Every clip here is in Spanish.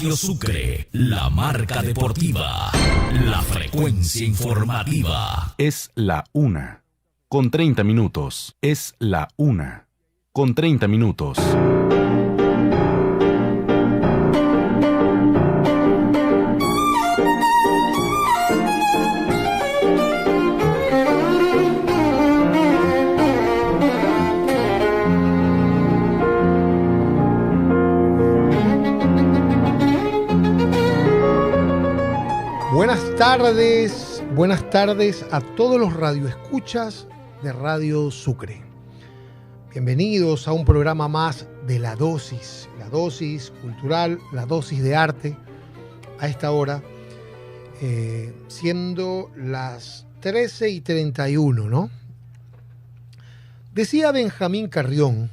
Radio Sucre, la marca deportiva, la frecuencia informativa. Es la 1:30. Es la 1:30. Buenas tardes a todos los radioescuchas de Radio Sucre. Bienvenidos a un programa más de La Dosis cultural, La Dosis de arte, a esta hora, siendo las 13:31, ¿no? Decía Benjamín Carrión,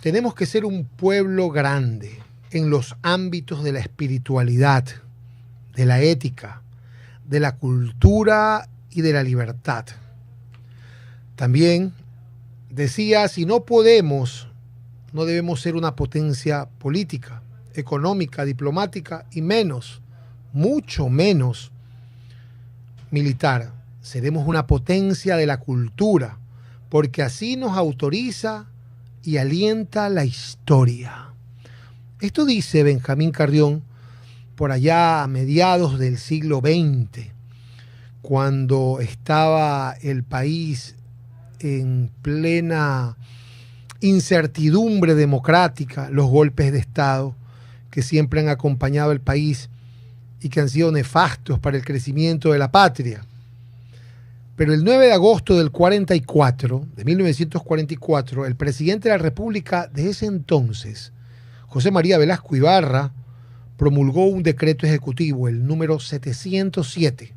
tenemos que ser un pueblo grande en los ámbitos de la espiritualidad, de la ética, de la cultura y de la libertad. También decía, si no podemos, no debemos ser una potencia política, económica, diplomática y menos, mucho menos militar. Seremos una potencia de la cultura, porque así nos autoriza y alienta la historia. Esto dice Benjamín Carrión por allá a mediados del siglo XX, cuando estaba el país en plena incertidumbre democrática, los golpes de Estado que siempre han acompañado al país y que han sido nefastos para el crecimiento de la patria. Pero el 9 de agosto de 1944, el presidente de la República de ese entonces, José María Velasco Ibarra, promulgó un decreto ejecutivo, el número 707,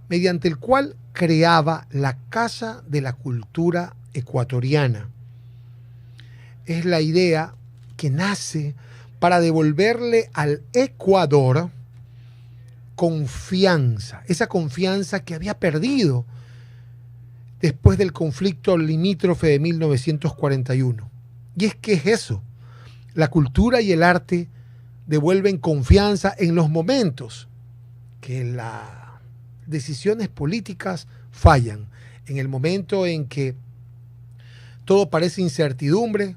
mediante el cual creaba la Casa de la Cultura Ecuatoriana. Es la idea que nace para devolverle al Ecuador confianza, esa confianza que había perdido después del conflicto limítrofe de 1941. Y es que es eso, la cultura y el arte devuelven confianza en los momentos que las decisiones políticas fallan, en el momento en que todo parece incertidumbre.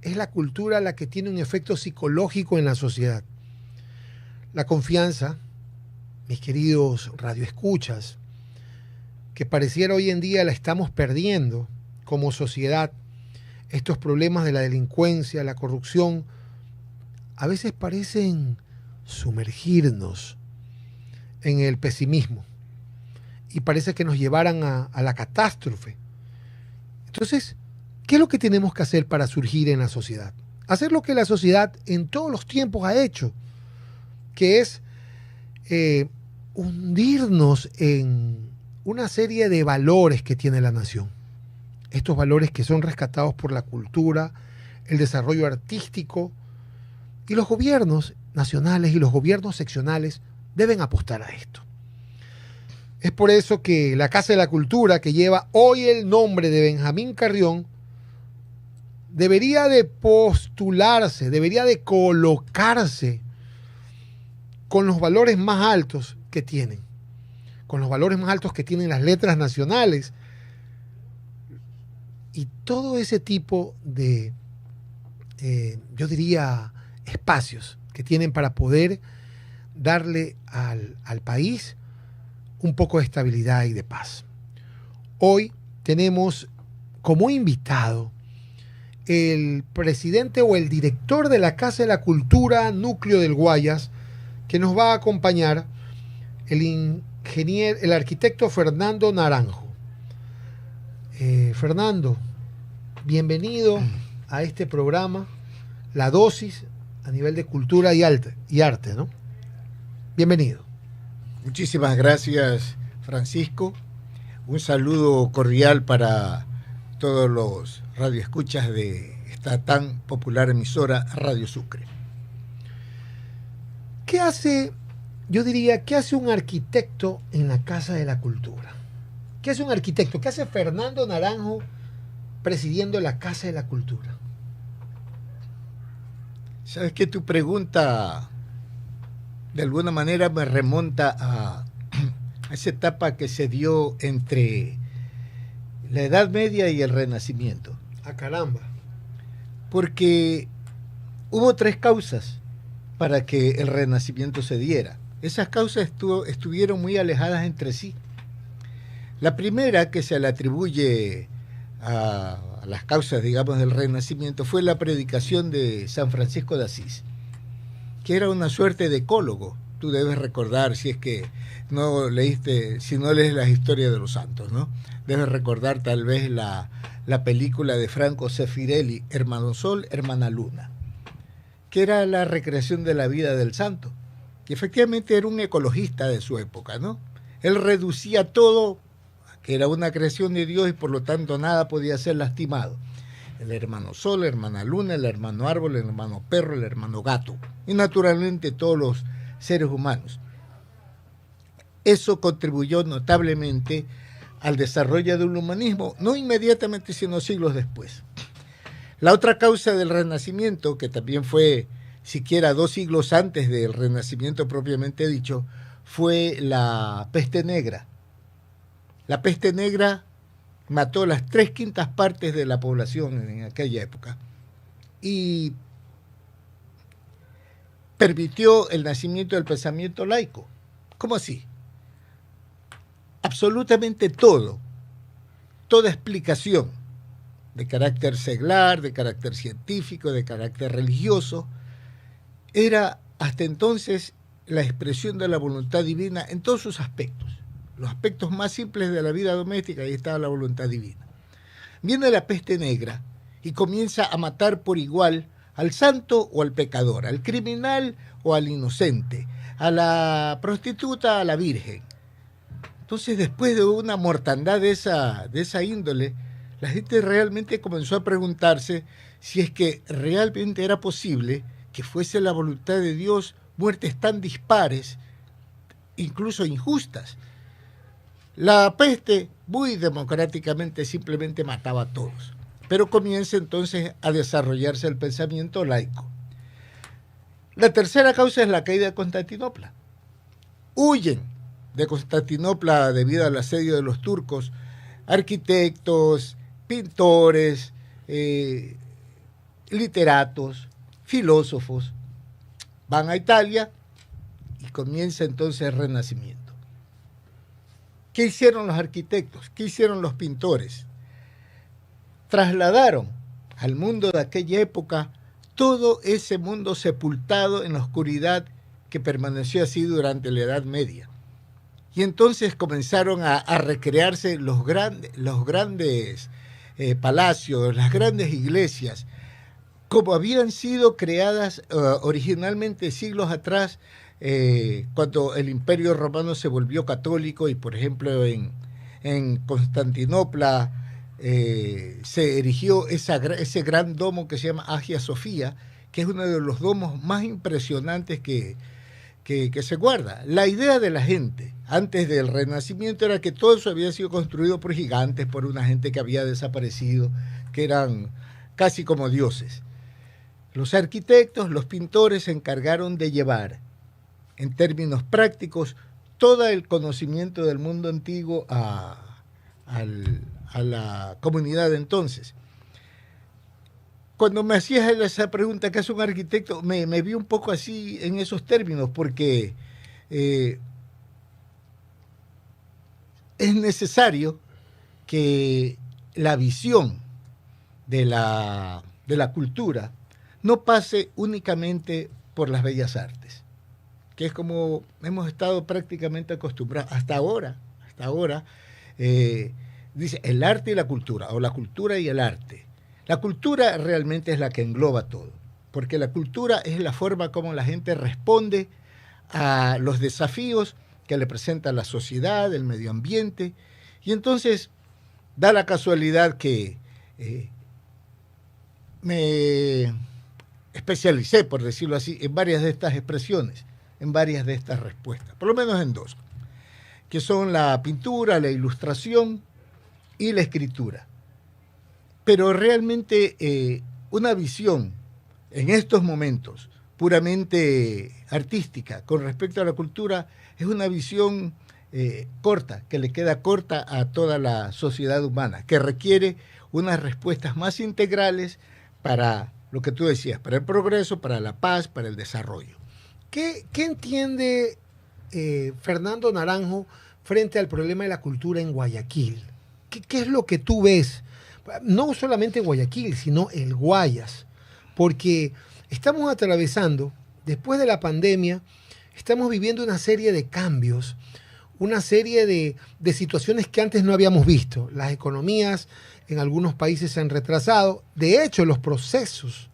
Es la cultura la que tiene un efecto psicológico en la sociedad. La confianza, mis queridos radioescuchas, que pareciera hoy en día la estamos perdiendo como sociedad. Estos problemas de la delincuencia, la corrupción, a veces parecen sumergirnos en el pesimismo y parece que nos llevaran a la catástrofe. Entonces, ¿qué es lo que tenemos que hacer para surgir en la sociedad? Hacer lo que la sociedad en todos los tiempos ha hecho, que es hundirnos en una serie de valores que tiene la nación. Estos valores que son rescatados por la cultura, el desarrollo artístico, y los gobiernos nacionales y los gobiernos seccionales deben apostar a esto. Es por eso que la Casa de la Cultura, que lleva hoy el nombre de Benjamín Carrión, debería de postularse, debería de colocarse con los valores más altos que tienen, con los valores más altos que tienen las letras nacionales y todo ese tipo de, yo diría, espacios que tienen para poder darle al país un poco de estabilidad y de paz. Hoy tenemos como invitado el presidente o el director de la Casa de la Cultura Núcleo del Guayas, que nos va a acompañar el arquitecto Fernando Naranjo. Fernando, bienvenido a este programa, La Dosis, a nivel de cultura y arte, ¿no? Bienvenido. Muchísimas gracias, Francisco. Un saludo cordial para todos los radioescuchas de esta tan popular emisora Radio Sucre. ¿Qué hace, yo diría, qué hace un arquitecto en la Casa de la Cultura? ¿Qué hace un arquitecto? ¿Qué hace Fernando Naranjo presidiendo la Casa de la Cultura? Sabes que tu pregunta de alguna manera me remonta a esa etapa que se dio entre la Edad Media y el Renacimiento. ¡Ah, caramba! Porque hubo 3 causas para que el Renacimiento se diera. Esas causas estuvieron muy alejadas entre sí. La primera, que se le atribuye a las causas, digamos, del Renacimiento, fue la predicación de San Francisco de Asís, que era una suerte de ecólogo. Tú debes recordar, si es que no leíste, si no lees las historias de los santos, ¿no? Debes recordar tal vez la película de Franco Sefirelli, Hermano Sol, Hermana Luna, que era la recreación de la vida del santo. Y efectivamente era un ecologista de su época, ¿no? Él reducía todo, que era una creación de Dios y por lo tanto nada podía ser lastimado. El hermano sol, la hermana luna, el hermano árbol, el hermano perro, el hermano gato. Y naturalmente todos los seres humanos. Eso contribuyó notablemente al desarrollo del humanismo, no inmediatamente, sino siglos después. La otra causa del Renacimiento, que también fue siquiera 2 siglos antes del Renacimiento propiamente dicho, fue la peste negra. La peste negra mató las 3/5 partes de la población en aquella época y permitió el nacimiento del pensamiento laico. ¿Cómo así? Absolutamente todo, toda explicación de carácter seglar, de carácter científico, de carácter religioso, era hasta entonces la expresión de la voluntad divina en todos sus aspectos. Los aspectos más simples de la vida doméstica, ahí estaba la voluntad divina. Viene la peste negra y comienza a matar por igual al santo o al pecador, al criminal o al inocente, a la prostituta, a la virgen. Entonces, después de una mortandad de esa índole, la gente realmente comenzó a preguntarse si es que realmente era posible que fuese la voluntad de Dios muertes tan dispares, incluso injustas. La peste, muy democráticamente, simplemente mataba a todos. Pero comienza entonces a desarrollarse el pensamiento laico. La tercera causa es la caída de Constantinopla. Huyen de Constantinopla debido al asedio de los turcos arquitectos, pintores, literatos, filósofos. Van a Italia y comienza entonces el Renacimiento. ¿Qué hicieron los arquitectos? ¿Qué hicieron los pintores? Trasladaron al mundo de aquella época todo ese mundo sepultado en la oscuridad que permaneció así durante la Edad Media. Y entonces comenzaron a recrearse los grandes palacios, las grandes iglesias, como habían sido creadas originalmente siglos atrás, cuando el Imperio Romano se volvió católico y, por ejemplo, en Constantinopla se erigió ese gran domo que se llama Hagia Sofía, que es uno de los domos más impresionantes que se guarda. La idea de la gente antes del Renacimiento era que todo eso había sido construido por gigantes, por una gente que había desaparecido, que eran casi como dioses. Los arquitectos, los pintores se encargaron de llevar, en términos prácticos, todo el conocimiento del mundo antiguo a la comunidad de entonces. Cuando me hacías esa pregunta, ¿qué es un arquitecto? Me vi un poco así en esos términos, porque es necesario que la visión de la cultura no pase únicamente por las bellas artes, que es como hemos estado prácticamente acostumbrados hasta ahora. Dice el arte y la cultura, o la cultura y el arte. La cultura realmente es la que engloba todo, porque la cultura es la forma como la gente responde a los desafíos que le presenta la sociedad, el medio ambiente, y entonces da la casualidad que me especialicé, por decirlo así, en varias de estas expresiones, en varias de estas respuestas, por lo menos en 2, que son la pintura, la ilustración y la escritura. Pero realmente una visión en estos momentos puramente artística con respecto a la cultura es una visión corta, que le queda corta a toda la sociedad humana, que requiere unas respuestas más integrales para lo que tú decías, para el progreso, para la paz, para el desarrollo. ¿Qué entiende Fernando Naranjo frente al problema de la cultura en Guayaquil? ¿Qué es lo que tú ves? No solamente Guayaquil, sino el Guayas, porque estamos atravesando, después de la pandemia, estamos viviendo una serie de cambios, una serie de situaciones que antes no habíamos visto. Las economías en algunos países se han retrasado. De hecho, los procesos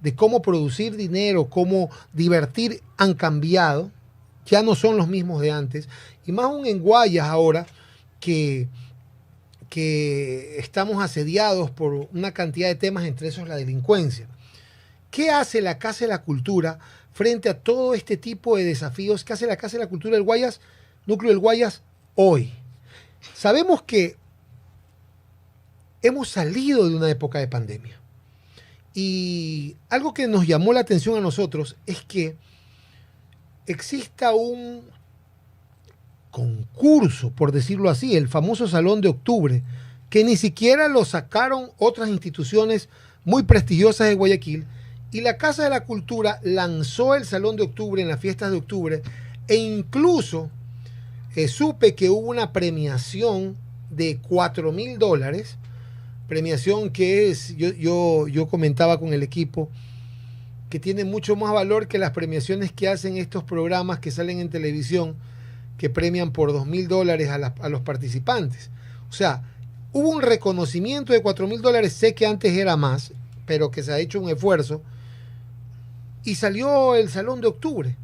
de cómo producir dinero, cómo divertir, han cambiado. Ya no son los mismos de antes. Y más aún en Guayas ahora, que estamos asediados por una cantidad de temas, entre esos la delincuencia. ¿Qué hace la Casa de la Cultura frente a todo este tipo de desafíos? ¿Qué hace la Casa de la Cultura del Guayas, Núcleo del Guayas, hoy? Sabemos que hemos salido de una época de pandemia. Y algo que nos llamó la atención a nosotros es que exista un concurso, por decirlo así, el famoso Salón de Octubre, que ni siquiera lo sacaron otras instituciones muy prestigiosas de Guayaquil, y la Casa de la Cultura lanzó el Salón de Octubre en las fiestas de octubre, e incluso supe que hubo una premiación de $4,000, premiación que es, yo comentaba con el equipo, que tiene mucho más valor que las premiaciones que hacen estos programas que salen en televisión, que premian por $2,000 a los participantes. O sea, hubo un reconocimiento de $4,000, sé que antes era más, pero que se ha hecho un esfuerzo, y salió el Salón de Octubre.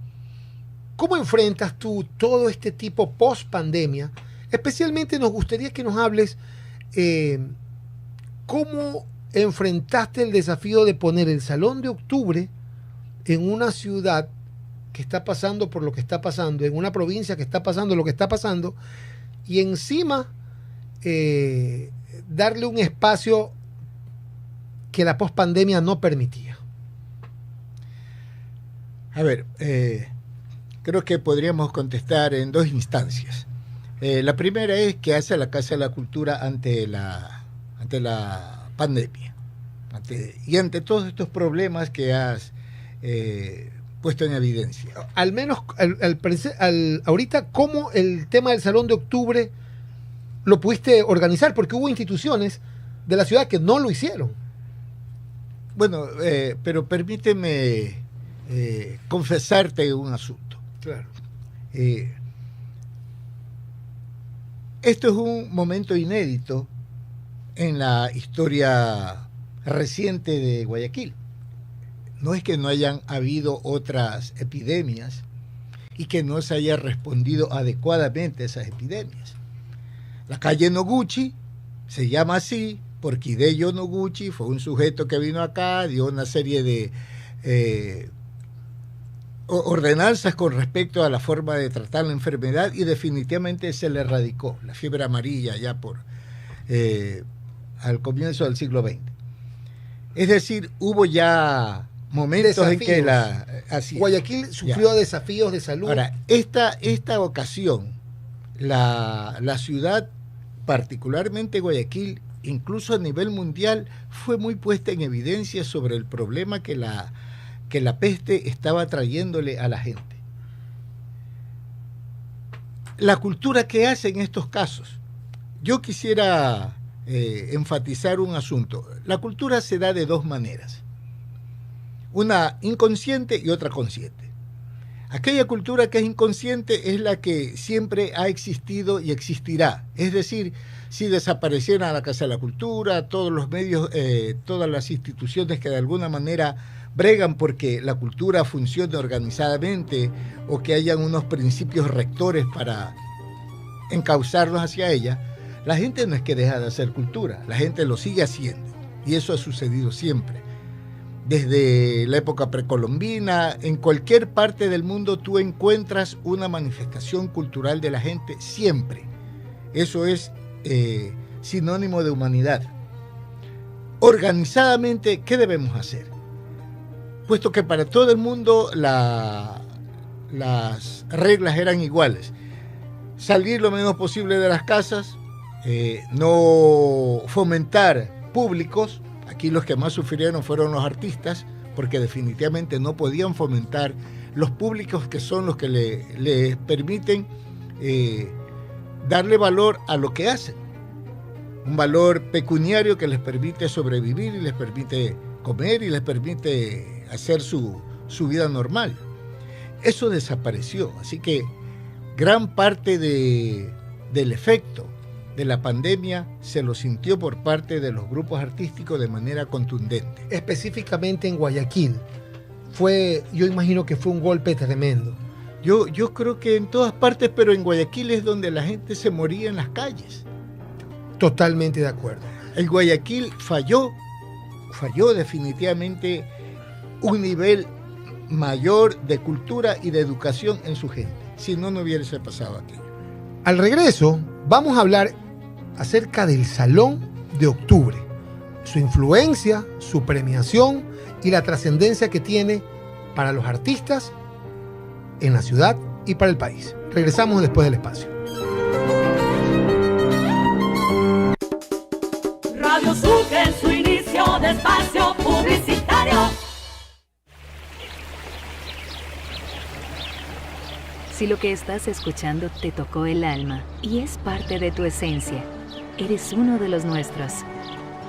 ¿Cómo enfrentas tú todo este tipo post pandemia? Especialmente nos gustaría que nos hables cómo enfrentaste el desafío de poner el Salón de Octubre en una ciudad que está pasando por lo que está pasando, en una provincia que está pasando lo que está pasando, y encima darle un espacio que la pospandemia no permitía. A ver, creo que podríamos contestar en dos instancias. La primera es qué hace la Casa de la Cultura ante la pandemia, y ante todos estos problemas que has puesto en evidencia. Al menos ahorita, ¿cómo el tema del Salón de Octubre lo pudiste organizar? Porque hubo instituciones de la ciudad que no lo hicieron. Bueno, pero permíteme confesarte un asunto. Claro. Esto es un momento inédito en la historia reciente de Guayaquil. No es que no hayan habido otras epidemias y que no se haya respondido adecuadamente a esas epidemias. La calle Noguchi se llama así porque Hideyo Noguchi fue un sujeto que vino acá, dio una serie de ordenanzas con respecto a la forma de tratar la enfermedad, y definitivamente se le erradicó la fiebre amarilla ya al comienzo del siglo XX. Es decir, hubo ya momentos desafíos en que Guayaquil sufrió desafíos de salud. Ahora, esta ocasión, la ciudad, particularmente Guayaquil, incluso a nivel mundial, fue muy puesta en evidencia sobre el problema que la peste estaba trayéndole a la gente. La cultura que hace en estos casos. Yo quisiera enfatizar un asunto. La cultura se da de dos maneras. Una inconsciente y otra consciente. Aquella cultura que es inconsciente es la que siempre ha existido y existirá. Es decir, si desapareciera la Casa de la Cultura, todos los medios, todas las instituciones que de alguna manera bregan porque la cultura funcione organizadamente, o que hayan unos principios rectores para encauzarlos hacia ella, la gente no es que deja de hacer cultura, la gente lo sigue haciendo, y eso ha sucedido siempre. Desde la época precolombina, en cualquier parte del mundo tú encuentras una manifestación cultural de la gente siempre. Eso es sinónimo de humanidad. Organizadamente, ¿qué debemos hacer? puesto que para todo el mundo las reglas eran iguales. Salir lo menos posible de las casas, no fomentar públicos. Aquí los que más sufrieron fueron los artistas, porque definitivamente no podían fomentar los públicos que son los que le permiten darle valor a lo que hacen. Un valor pecuniario que les permite sobrevivir y les permite comer y les permite hacer su vida normal. Eso desapareció, así que gran parte del efecto de la pandemia se lo sintió por parte de los grupos artísticos de manera contundente. Específicamente en Guayaquil, yo imagino que fue un golpe tremendo. Yo creo que en todas partes, pero en Guayaquil es donde la gente se moría en las calles. Totalmente de acuerdo. El Guayaquil falló definitivamente un nivel mayor de cultura y de educación en su gente. Si no, no hubiese pasado aquello. Al regreso, vamos a hablar acerca del Salón de Octubre, su influencia, su premiación y la trascendencia que tiene para los artistas en la ciudad y para el país. Regresamos después del espacio. Radio Sucre en su inicio de espacio publicitario. Si lo que estás escuchando te tocó el alma y es parte de tu esencia, eres uno de los nuestros.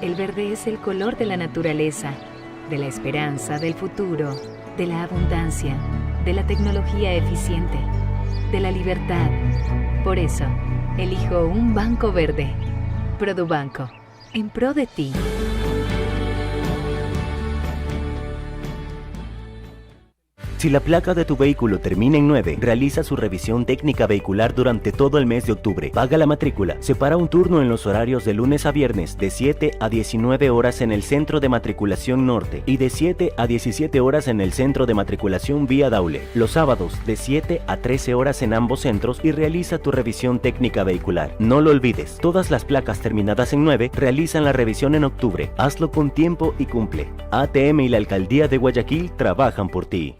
El verde es el color de la naturaleza, de la esperanza, del futuro, de la abundancia, de la tecnología eficiente, de la libertad. Por eso, elijo un banco verde. Produbanco, en pro de ti. Si la placa de tu vehículo termina en 9, realiza su revisión técnica vehicular durante todo el mes de octubre. Paga la matrícula. Separa un turno en los horarios de lunes a viernes de 7 a 19 horas en el Centro de Matriculación Norte y de 7 a 17 horas en el Centro de Matriculación Vía Daule. Los sábados de 7 a 13 horas en ambos centros y realiza tu revisión técnica vehicular. No lo olvides, todas las placas terminadas en 9 realizan la revisión en octubre. Hazlo con tiempo y cumple. ATM y la Alcaldía de Guayaquil trabajan por ti.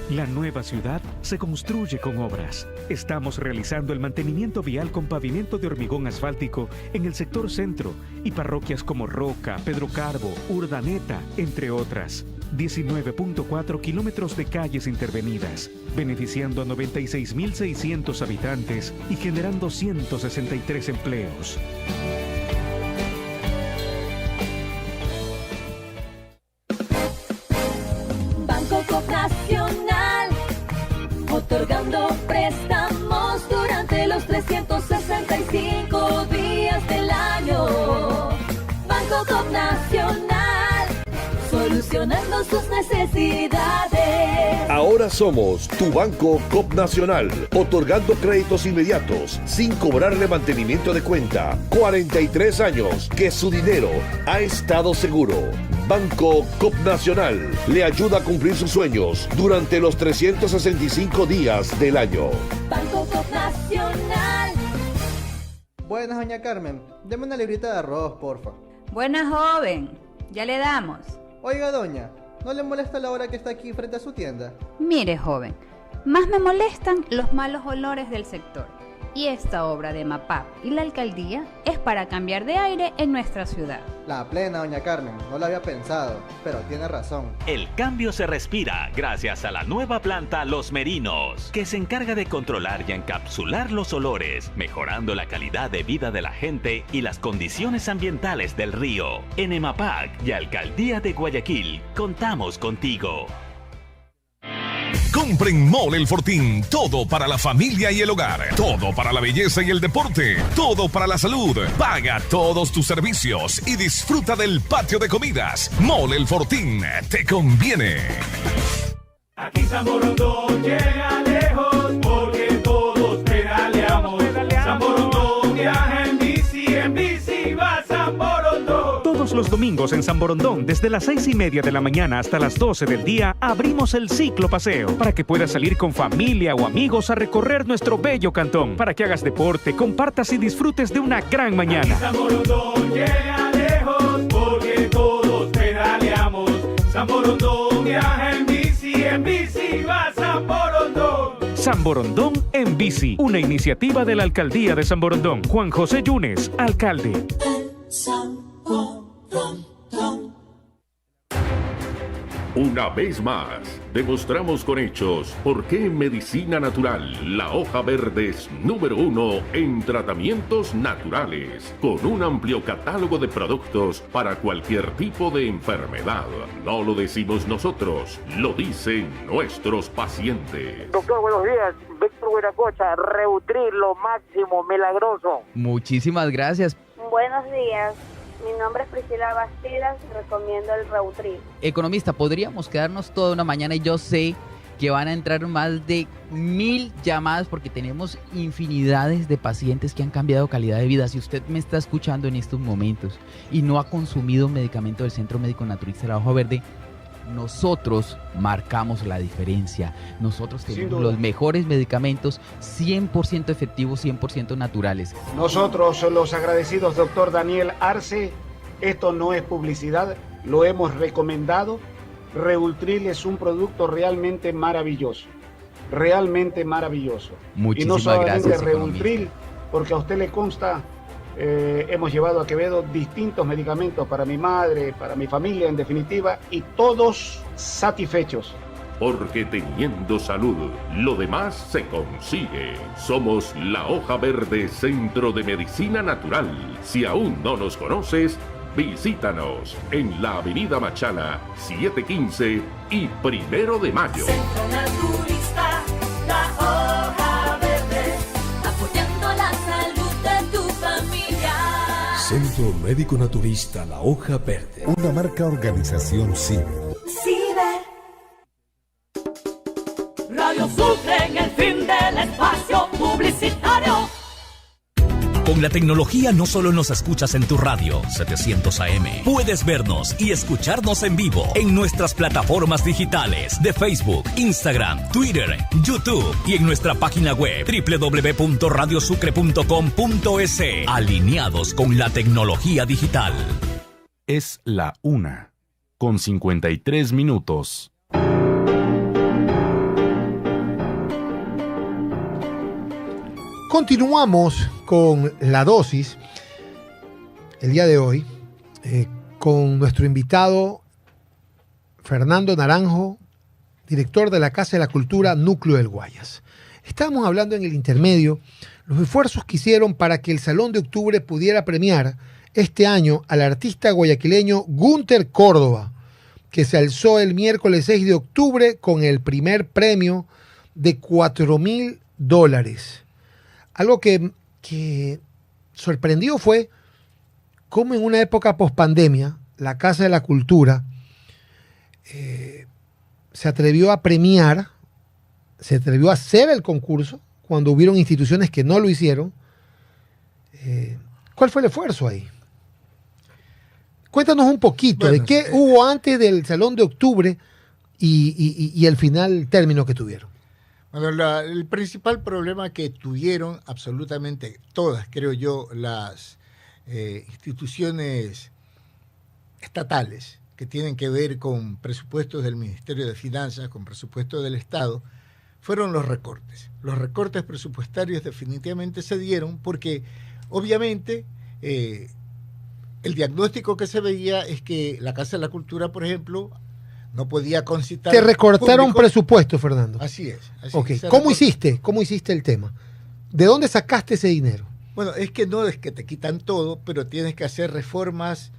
La nueva ciudad se construye con obras. Estamos realizando el mantenimiento vial con pavimento de hormigón asfáltico en el sector centro y parroquias como Roca, Pedro Carbo, Urdaneta, entre otras. 19.4 kilómetros de calles intervenidas, beneficiando a 96.600 habitantes y generando 163 empleos. Banco Nacional, otorgando préstamos durante los 365 días del año. Banco Nacional, solucionando sus necesidades. Ahora somos tu Banco Coop Nacional, otorgando créditos inmediatos, sin cobrarle mantenimiento de cuenta. 43 años que su dinero ha estado seguro. Banco Coop Nacional le ayuda a cumplir sus sueños durante los 365 días del año. Banco Coop Nacional. Buenas, doña Carmen. Deme una librita de arroz, porfa. Buenas, joven. Ya le damos. Oiga, doña, ¿no le molesta la hora que está aquí frente a su tienda? Mire, joven, más me molestan los malos olores del sector. Y esta obra de MAPAC y la alcaldía es para cambiar de aire en nuestra ciudad. La plena, doña Carmen, no la había pensado, pero tiene razón. El cambio se respira gracias a la nueva planta Los Merinos, que se encarga de controlar y encapsular los olores, mejorando la calidad de vida de la gente y las condiciones ambientales del río. En EMAPAC y Alcaldía de Guayaquil, contamos contigo. Compre en Mole El Fortín, todo para la familia y el hogar, todo para la belleza y el deporte, todo para la salud. Paga todos tus servicios y disfruta del patio de comidas. Mole El Fortín, te conviene. Aquí San Borondón llega lejos porque todos pedaleamos. San Borondón viaja en bici va San Borondón. Todos los domingos en San Borondón, desde las 6:30 de la mañana hasta las 12 del día, abrimos el ciclo paseo para que puedas salir con familia o amigos a recorrer nuestro bello cantón, para que hagas deporte, compartas y disfrutes de una gran mañana. Aquí San Borondón llega lejos porque todos pedaleamos. San Borondón viaja San Borondón en bici, una iniciativa de la Alcaldía de San Borondón. Juan José Yunes, alcalde. Una vez más, demostramos con hechos por qué en Medicina Natural la hoja verde es número 1 en tratamientos naturales, con un amplio catálogo de productos para cualquier tipo de enfermedad. No lo decimos nosotros, lo dicen nuestros pacientes. Doctor, buenos días. Víctor Huiracocha, Reutril, lo máximo, milagroso. Muchísimas gracias. Buenos días. Mi nombre es Priscila Bastidas y recomiendo el Reutril. Economista, podríamos quedarnos toda una mañana y yo sé que van a entrar más de 1000 llamadas porque tenemos infinidades de pacientes que han cambiado calidad de vida. Si usted me está escuchando en estos momentos y no ha consumido un medicamento del Centro Médico Naturista La Hoja Verde, nosotros marcamos la diferencia. Nosotros tenemos los mejores medicamentos 100% efectivos, 100% naturales. Nosotros, los agradecidos, doctor Daniel Arce, esto no es publicidad, lo hemos recomendado. Reutril es un producto realmente maravilloso, realmente maravilloso. Muchísimas y no solamente gracias, Reutril, porque a usted le consta, hemos llevado a Quevedo distintos medicamentos para mi madre, para mi familia en definitiva, y todos satisfechos. Porque teniendo salud, lo demás se consigue. Somos La Hoja Verde Centro de Medicina Natural. Si aún no nos conoces, visítanos en la Avenida Machala, 715 y 1 de Mayo. Centro Naturista, La Hoja Verde, apoyando la salud de tu familia. Centro Médico Naturista La Hoja Verde. Una marca organización CIBER. Radio Sucre en el fin del espacio publicitario. Con la tecnología no solo nos escuchas en tu radio 700 AM, puedes vernos y escucharnos en vivo en nuestras plataformas digitales de Facebook, Instagram, Twitter, YouTube y en nuestra página web www.radiosucre.com.es. Alineados con la tecnología digital. Es la 1:53. Continuamos con la dosis el día de hoy con nuestro invitado Fernando Naranjo, director de la Casa de la Cultura Núcleo del Guayas. Estábamos hablando en el intermedio los esfuerzos que hicieron para que el Salón de Octubre pudiera premiar este año al artista guayaquileño Gunter Córdoba, que se alzó el miércoles 6 de octubre con el primer premio de $4,000. Algo que sorprendió fue cómo en una época pospandemia la Casa de la Cultura se atrevió a premiar, se atrevió a hacer el concurso cuando hubieron instituciones que no lo hicieron. ¿Cuál fue el esfuerzo ahí? Cuéntanos un poquito de qué hubo antes del Salón de Octubre y el final término que tuvieron. Bueno, el principal problema que tuvieron absolutamente todas, creo yo, las instituciones estatales que tienen que ver con presupuestos del Ministerio de Finanzas, con presupuestos del Estado, fueron los recortes. Los recortes presupuestarios definitivamente se dieron porque, obviamente, el diagnóstico que se veía es que la Casa de la Cultura, por ejemplo, no podía concitar. Te recortaron presupuesto, Fernando. Así es. Okay. ¿Cómo hiciste el tema? ¿De dónde sacaste ese dinero? Bueno, es que no es que te quitan todo, pero tienes que hacer reformas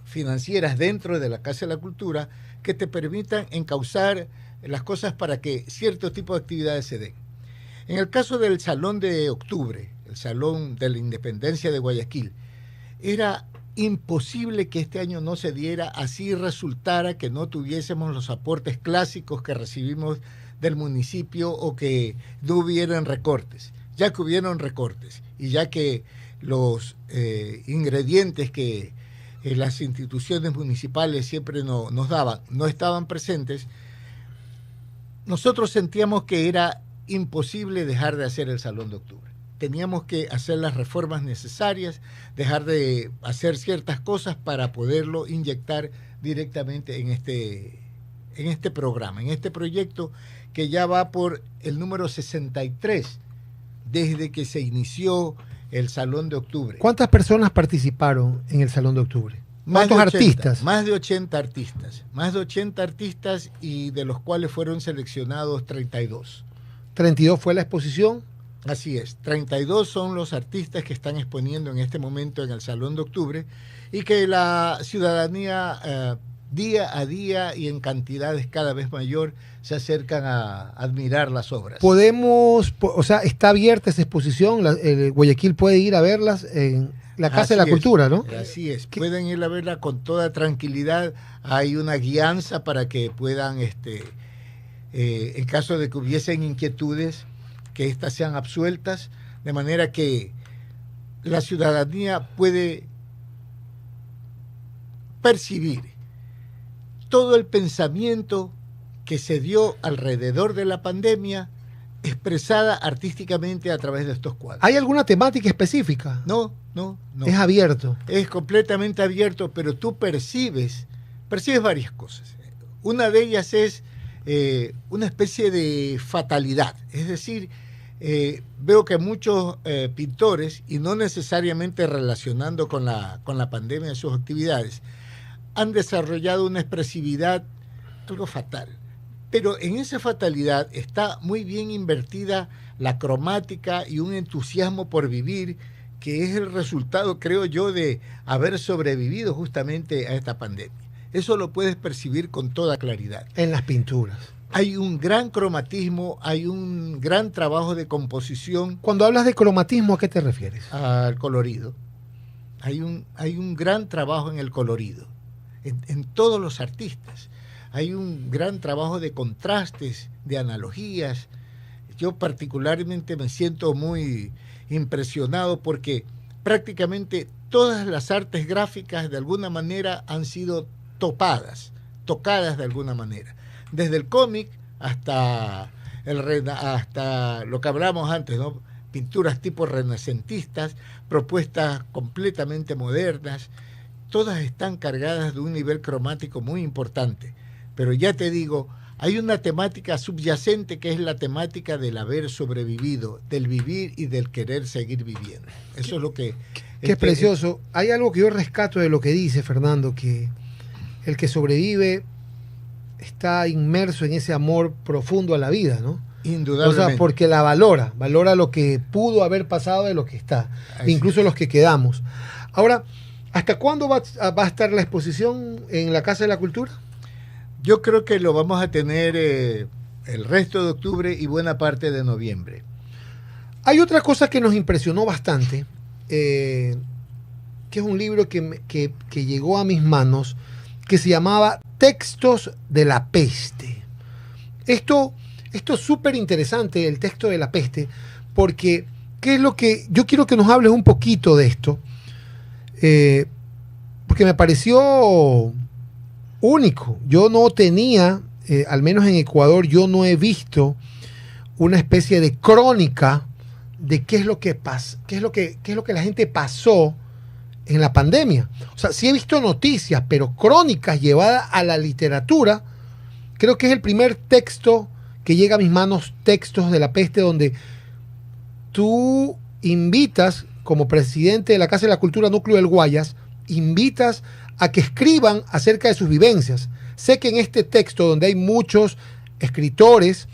financieras dentro de la Casa de la Cultura que te permitan encauzar las cosas para que cierto tipo de actividades se den. En el caso del Salón de Octubre, el Salón de la Independencia de Guayaquil, era imposible que este año no se diera, así resultara que no tuviésemos los aportes clásicos que recibimos del municipio o que no hubieran recortes. Ya que hubieron recortes y ya que los ingredientes que las instituciones municipales siempre nos daban no estaban presentes, nosotros sentíamos que era imposible dejar de hacer el Salón de Octubre. Teníamos que hacer las reformas necesarias, dejar de hacer ciertas cosas para poderlo inyectar directamente en este programa, en este proyecto que ya va por el número 63 desde que se inició el Salón de Octubre. ¿Cuántas personas participaron en el Salón de Octubre? ¿Cuántos artistas? Más de 80 artistas. Más de 80 artistas y de los cuales fueron seleccionados 32. 32 fue la exposición. Así es, 32 son los artistas que están exponiendo en este momento en el Salón de Octubre y que la ciudadanía día a día y en cantidades cada vez mayor se acercan a admirar las obras. Está abierta esa exposición, el Guayaquil puede ir a verlas en la Casa de la Cultura, ¿no? Así es, pueden ir a verla con toda tranquilidad, hay una guianza para que puedan, en caso de que hubiesen inquietudes, que éstas sean absueltas, de manera que la ciudadanía puede percibir todo el pensamiento que se dio alrededor de la pandemia expresada artísticamente a través de estos cuadros. ¿Hay alguna temática específica? No. Es abierto. Es completamente abierto, pero tú percibes varias cosas. Una de ellas es una especie de fatalidad, es decir, veo que muchos pintores, y no necesariamente relacionando con la pandemia de sus actividades, han desarrollado una expresividad algo fatal. Pero en esa fatalidad está muy bien invertida la cromática y un entusiasmo por vivir, que es el resultado, creo yo, de haber sobrevivido justamente a esta pandemia. Eso lo puedes percibir con toda claridad. En las pinturas. Hay un gran cromatismo, hay un gran trabajo de composición. Cuando hablas de cromatismo, ¿a qué te refieres? Al colorido. Hay un gran trabajo en el colorido, en todos los artistas. Hay un gran trabajo de contrastes, de analogías. Yo particularmente me siento muy impresionado porque prácticamente todas las artes gráficas de alguna manera han sido tocadas de alguna manera. Desde el cómic hasta lo que hablamos antes, ¿no? Pinturas tipo renacentistas, propuestas completamente modernas, todas están cargadas de un nivel cromático muy importante. Pero ya te digo, hay una temática subyacente que es la temática del haber sobrevivido, del vivir y del querer seguir viviendo. Eso es lo que... Qué es precioso. Hay algo que yo rescato de lo que dice Fernando, que el que sobrevive está inmerso en ese amor profundo a la vida, ¿no? Indudablemente. O sea, porque la valora lo que pudo haber pasado de lo que está, incluso los que quedamos. Ahora, ¿hasta cuándo va a estar la exposición en la Casa de la Cultura? Yo creo que lo vamos a tener el resto de octubre y buena parte de noviembre. Hay otra cosa que nos impresionó bastante, que es un libro que llegó a mis manos, que se llamaba Textos de la Peste. Esto es súper interesante, el texto de la peste, porque ¿qué es lo que yo quiero que nos hables un poquito de esto? Porque me pareció único. Yo no tenía, al menos en Ecuador, yo no he visto una especie de crónica de qué es lo que la gente pasó en la pandemia. O sea, sí he visto noticias, pero crónicas llevadas a la literatura. Creo que es el primer texto que llega a mis manos, Textos de la Peste, donde tú invitas, como presidente de la Casa de la Cultura Núcleo del Guayas, invitas a que escriban acerca de sus vivencias. Sé que en este texto, donde hay muchos escritores,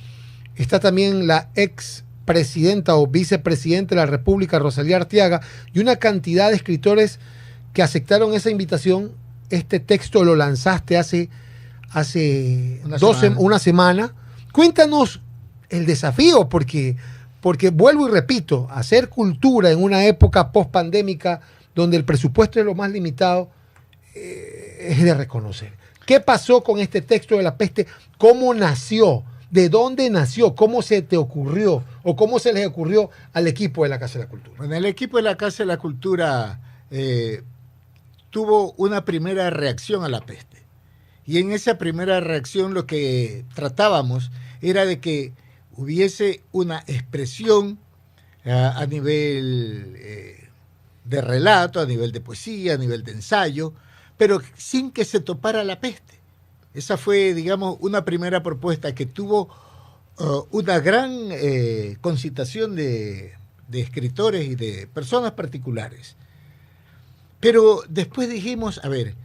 está también la ex presidenta o vicepresidenta de la República, Rosalía Arteaga, y una cantidad de escritores que aceptaron esa invitación. Este texto lo lanzaste hace una semana. Cuéntanos el desafío, porque vuelvo y repito, hacer cultura en una época post-pandémica donde el presupuesto es lo más limitado, es de reconocer. ¿Qué pasó con este texto de la peste? ¿Cómo nació? ¿De dónde nació? ¿Cómo se te ocurrió? ¿O cómo se les ocurrió al equipo de la Casa de la Cultura? Bueno, el equipo de la Casa de la Cultura tuvo una primera reacción a la peste. Y en esa primera reacción lo que tratábamos era de que hubiese una expresión a nivel de relato, a nivel de poesía, a nivel de ensayo, pero sin que se topara la peste. Esa fue, digamos, una primera propuesta que tuvo una gran concitación de escritores y de personas particulares. Pero después dijimos, a ver,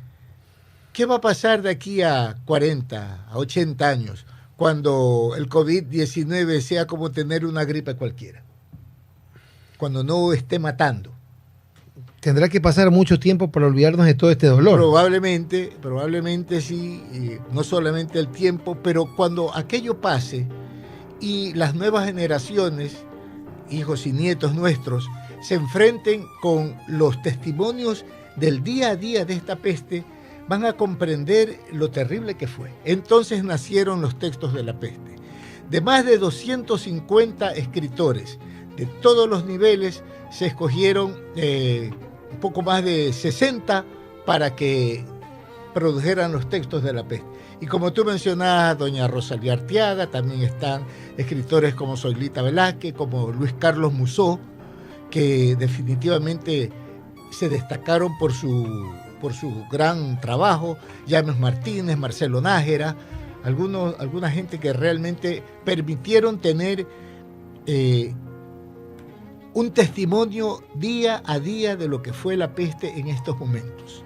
¿qué va a pasar de aquí a 40, a 80 años, cuando el COVID-19 sea como tener una gripe cualquiera? Cuando no esté matando. Tendrá que pasar mucho tiempo para olvidarnos de todo este dolor. Probablemente sí, no solamente el tiempo, pero cuando aquello pase y las nuevas generaciones, hijos y nietos nuestros, se enfrenten con los testimonios del día a día de esta peste, van a comprender lo terrible que fue. Entonces nacieron los textos de la peste. De más de 250 escritores de todos los niveles, se escogieron un poco más de 60 para que produjeran los textos de la peste. Y como tú mencionabas, doña Rosalía Arteaga, también están escritores como Zoilita Velázquez, como Luis Carlos Musó, que definitivamente se destacaron por su gran trabajo, Llanos Martínez, Marcelo Nájera, alguna gente que realmente permitieron tener un testimonio día a día de lo que fue la peste en estos momentos.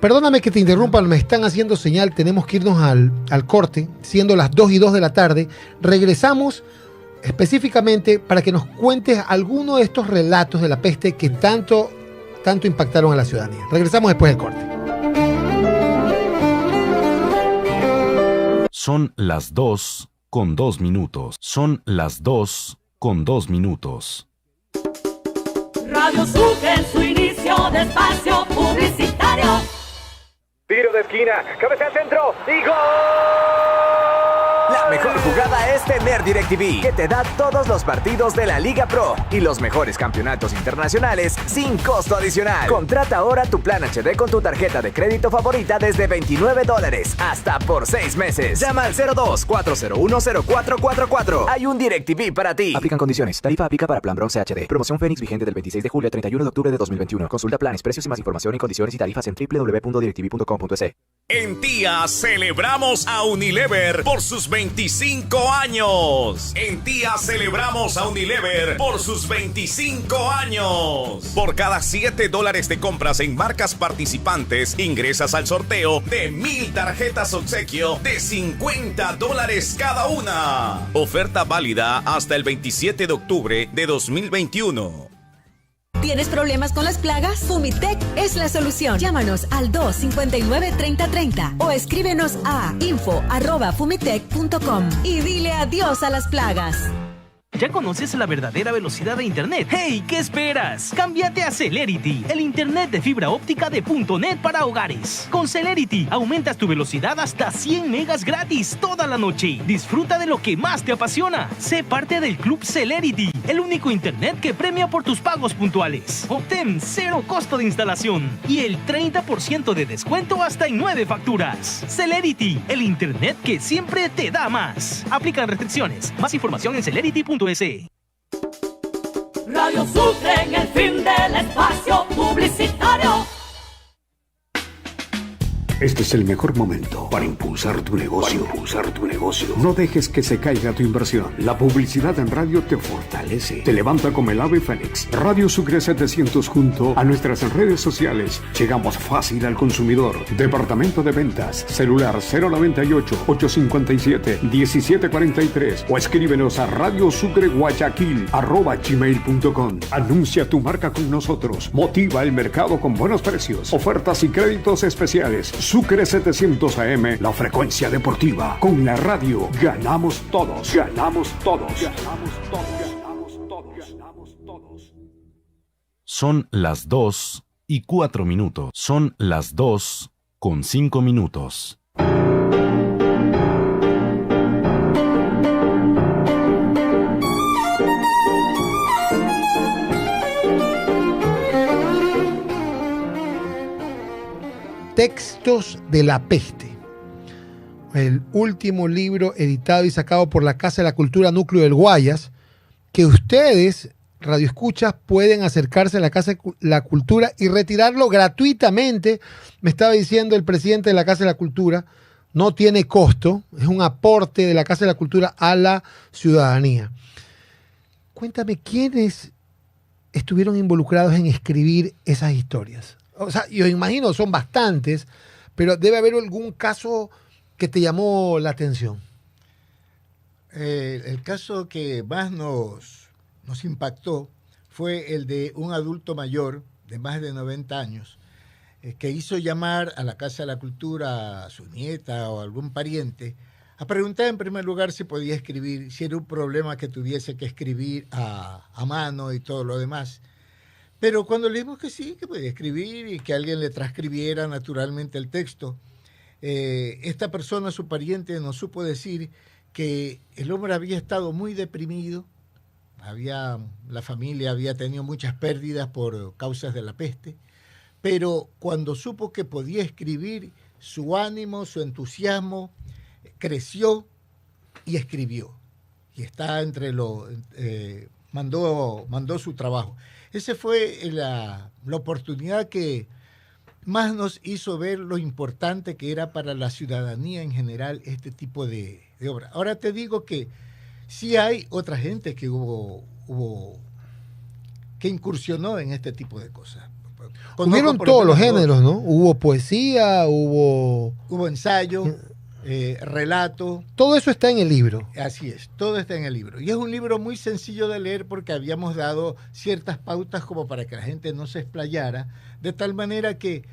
Perdóname que te interrumpa, me están haciendo señal, tenemos que irnos al corte, siendo las 2:02 de la tarde. Regresamos específicamente para que nos cuentes alguno de estos relatos de la peste que tanto impactaron a la ciudadanía. Regresamos después del corte. Son las 2:02. Son las 2:02. Radio Sucre en su inicio de espacio publicitario. Tiro de esquina, cabeza al centro y ¡gol! La mejor jugada es tener DirecTV, que te da todos los partidos de la Liga Pro y los mejores campeonatos internacionales sin costo adicional. Contrata ahora tu plan HD con tu tarjeta de crédito favorita desde $29, hasta por 6 meses. Llama al 02-401-0444. Hay un DirecTV para ti. Aplican condiciones. Tarifa aplica para plan Bronce HD. Promoción Fénix vigente del 26 de julio al 31 de octubre de 2021. Consulta planes, precios y más información y condiciones y tarifas en www.directv.com.es. En Tía celebramos a Unilever por sus 25 años. En Tía celebramos a Unilever por sus 25 años. Por cada $7 de compras en marcas participantes, ingresas al sorteo de 1,000 tarjetas obsequio de $50 cada una. Oferta válida hasta el 27 de octubre de 2021. ¿Tienes problemas con las plagas? Fumitec es la solución. Llámanos al 259-3030 o escríbenos a info@fumitec.com y dile adiós a las plagas. ¿Ya conoces la verdadera velocidad de Internet? ¡Hey! ¿Qué esperas? Cámbiate a Celerity, el Internet de fibra óptica de .net para hogares. Con Celerity aumentas tu velocidad hasta 100 megas gratis toda la noche. Disfruta de lo que más te apasiona. Sé parte del Club Celerity, el único Internet que premia por tus pagos puntuales. Obtén 0 costo de instalación y el 30% de descuento hasta en 9 facturas. Celerity, el Internet que siempre te da más. Aplican restricciones. Más información en celerity.es. Radio Sucre en el fin del espacio publicitario. Este es el mejor momento para impulsar tu negocio. No dejes que se caiga tu inversión. La publicidad en radio te fortalece. Te levanta como el ave fénix. Radio Sucre 700 junto a nuestras redes sociales. Llegamos fácil al consumidor. Departamento de ventas. Celular 098-857-1743 o escríbenos a radiosucreguayaquil@gmail.com. Anuncia tu marca con nosotros. Motiva el mercado con buenos precios, ofertas y créditos especiales. Sucre 700 AM, la frecuencia deportiva. Con la radio ganamos todos. Son las 2:04. Son las 2:05. Textos de la peste. El último libro editado y sacado por la Casa de la Cultura Núcleo del Guayas, que ustedes, radioescuchas, pueden acercarse a la Casa de la Cultura y retirarlo gratuitamente. Me estaba diciendo el presidente de la Casa de la Cultura, no tiene costo, es un aporte de la Casa de la Cultura a la ciudadanía. Cuéntame, ¿quiénes estuvieron involucrados en escribir esas historias? O sea, yo imagino son bastantes, pero debe haber algún caso que te llamó la atención. El caso que más nos impactó fue el de un adulto mayor de más de 90 años que hizo llamar a la Casa de la Cultura a su nieta o algún pariente a preguntar en primer lugar si podía escribir, si era un problema que tuviese que escribir a mano y todo lo demás. Pero cuando le dijimos que sí, que podía escribir y que alguien le transcribiera naturalmente el texto, esta persona, su pariente, nos supo decir que el hombre había estado muy deprimido, la familia había tenido muchas pérdidas por causas de la peste, pero cuando supo que podía escribir, su ánimo, su entusiasmo creció y escribió. Y está mandó su trabajo. Esa fue la oportunidad que más nos hizo ver lo importante que era para la ciudadanía en general este tipo de obra. Ahora te digo que sí hay otra gente que que incursionó en este tipo de cosas. Hubieron todos los géneros, ¿no? Hubo poesía, hubo ensayo, relato. Todo eso está en el libro. Así es, todo está en el libro. Y es un libro muy sencillo de leer porque habíamos dado ciertas pautas como para que la gente no se explayara, de tal manera que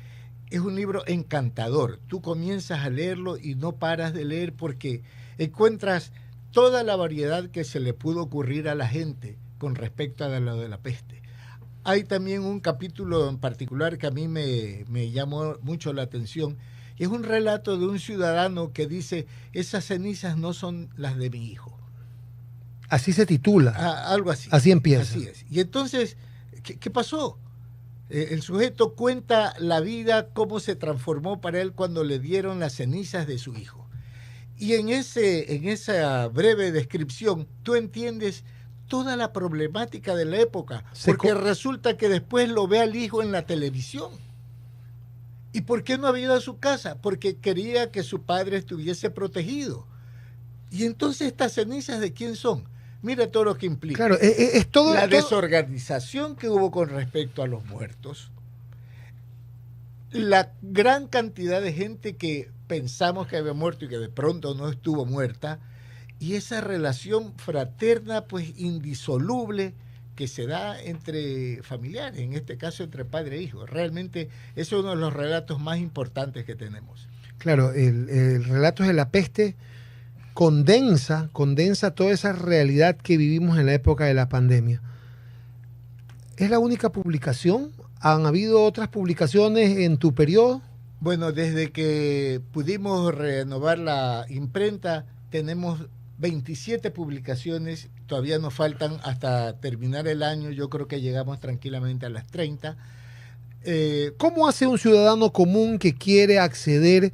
es un libro encantador. Tú comienzas a leerlo y no paras de leer porque encuentras toda la variedad que se le pudo ocurrir a la gente con respecto a lo de la peste. Hay también un capítulo en particular que a mí me llamó mucho la atención. Es un relato de un ciudadano que dice, esas cenizas no son las de mi hijo. Así se titula. Algo así. Así empieza. Así es. Y entonces, ¿qué pasó? El sujeto cuenta la vida, cómo se transformó para él cuando le dieron las cenizas de su hijo. Y en esa breve descripción, tú entiendes toda la problemática de la época, porque resulta que después lo ve al hijo en la televisión. ¿Y por qué no había ido a su casa? Porque quería que su padre estuviese protegido. Y entonces, ¿estas cenizas de quién son? Mira todo lo que implica. Claro, es todo la desorganización que hubo con respecto a los muertos, la gran cantidad de gente que pensamos que había muerto y que de pronto no estuvo muerta, y esa relación fraterna, pues indisoluble, que se da entre familiares, en este caso entre padre e hijo. Realmente es uno de los relatos más importantes que tenemos. Claro, el relato de la peste condensa toda esa realidad que vivimos en la época de la pandemia. ¿Es la única publicación? ¿Han habido otras publicaciones en tu periodo? Bueno, desde que pudimos renovar la imprenta, tenemos 27 publicaciones, todavía nos faltan hasta terminar el año, yo creo que llegamos tranquilamente a las 30. ¿Cómo hace un ciudadano común que quiere acceder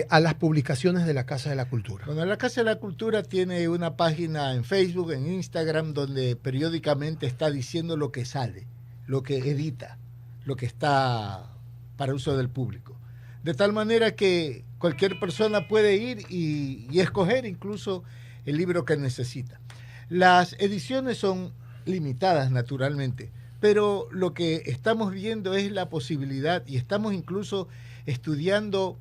a las publicaciones de la Casa de la Cultura? Bueno, la Casa de la Cultura tiene una página en Facebook, en Instagram, donde periódicamente está diciendo lo que sale, lo que edita, lo que está para uso del público. De tal manera que cualquier persona puede ir y escoger incluso el libro que necesita. Las ediciones son limitadas, naturalmente, pero lo que estamos viendo es la posibilidad, y estamos incluso estudiando